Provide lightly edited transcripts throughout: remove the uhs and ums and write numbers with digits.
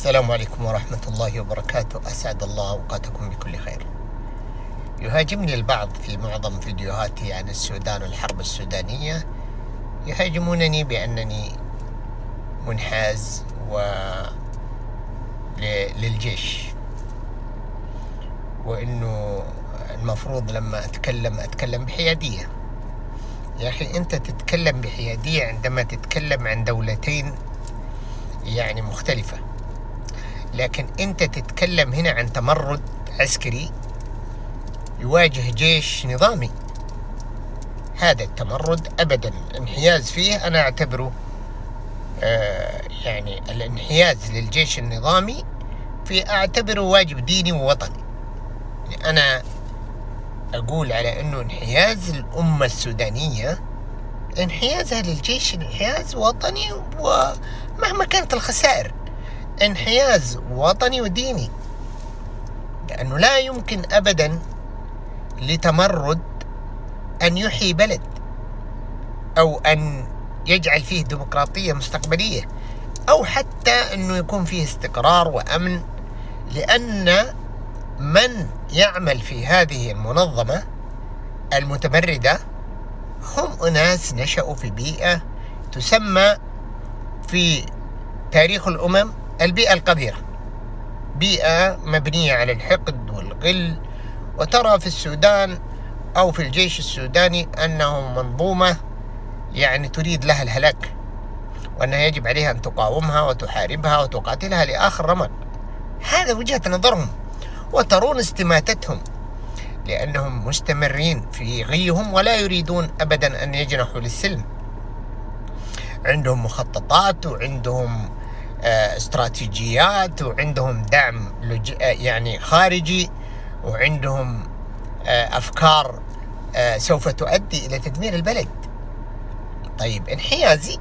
السلام عليكم ورحمة الله وبركاته. أسعد الله أوقاتكم بكل خير. يهاجمني البعض في معظم فيديوهاتي عن السودان والحرب السودانية، يهاجمونني بأنني منحاز للجيش، وأنه المفروض لما أتكلم بحيادية. يا أخي أنت تتكلم بحيادية عندما تتكلم عن دولتين يعني مختلفة، لكن أنت تتكلم هنا عن تمرد عسكري يواجه جيش نظامي. هذا التمرد أبدا انحياز فيه أنا أعتبره يعني الانحياز للجيش النظامي أعتبره واجب ديني ووطني. أنا أقول على أنه انحياز الأمة السودانية انحيازها للجيش انحياز وطني، ومهما كانت الخسائر انحياز وطني وديني، لأنه لا يمكن أبدا لتمرد أن يحيي بلد أو أن يجعل فيه ديمقراطية مستقبلية أو حتى أنه يكون فيه استقرار وأمن، لأن من يعمل في هذه المنظمة المتمردة هم أناس نشأوا في بيئة تسمى في تاريخ الأمم البيئة القذرة، بيئة مبنية على الحقد والغل. وترى في السودان أو في الجيش السوداني أنه منظومة يعني تريد لها الهلاك، وأنها يجب عليها أن تقاومها وتحاربها وتقاتلها لآخر رمق. هذا وجهة نظرهم، وترون استماتتهم لأنهم مستمرين في غيهم ولا يريدون أبدا أن يجنحوا للسلم. عندهم مخططات وعندهم استراتيجيات وعندهم دعم يعني خارجي، وعندهم أفكار سوف تؤدي إلى تدمير البلد. طيب انحيازي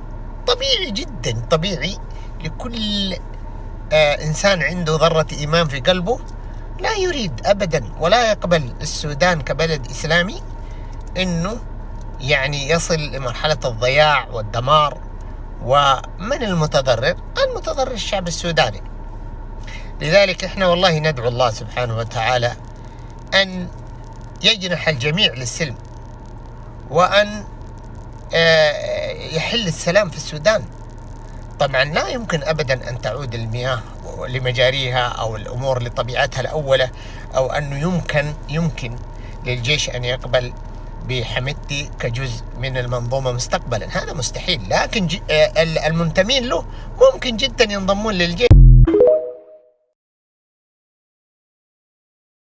طبيعي جدا، طبيعي لكل إنسان عنده ذرة إيمان في قلبه لا يريد أبدا ولا يقبل السودان كبلد إسلامي إنه يعني يصل لمرحلة الضياع والدمار. ومن المتضرر الشعب السوداني. لذلك احنا والله ندعو الله سبحانه وتعالى أن يجنح الجميع للسلم، وأن يحل السلام في السودان. طبعا لا يمكن أبدا أن تعود المياه لمجاريها أو الأمور لطبيعتها الأولى، أو أنه يمكن للجيش أن يقبل بحميدتي كجزء من المنظومة مستقبلا. هذا مستحيل، لكن المنتمين له ممكن جدا ينضمون للجيش.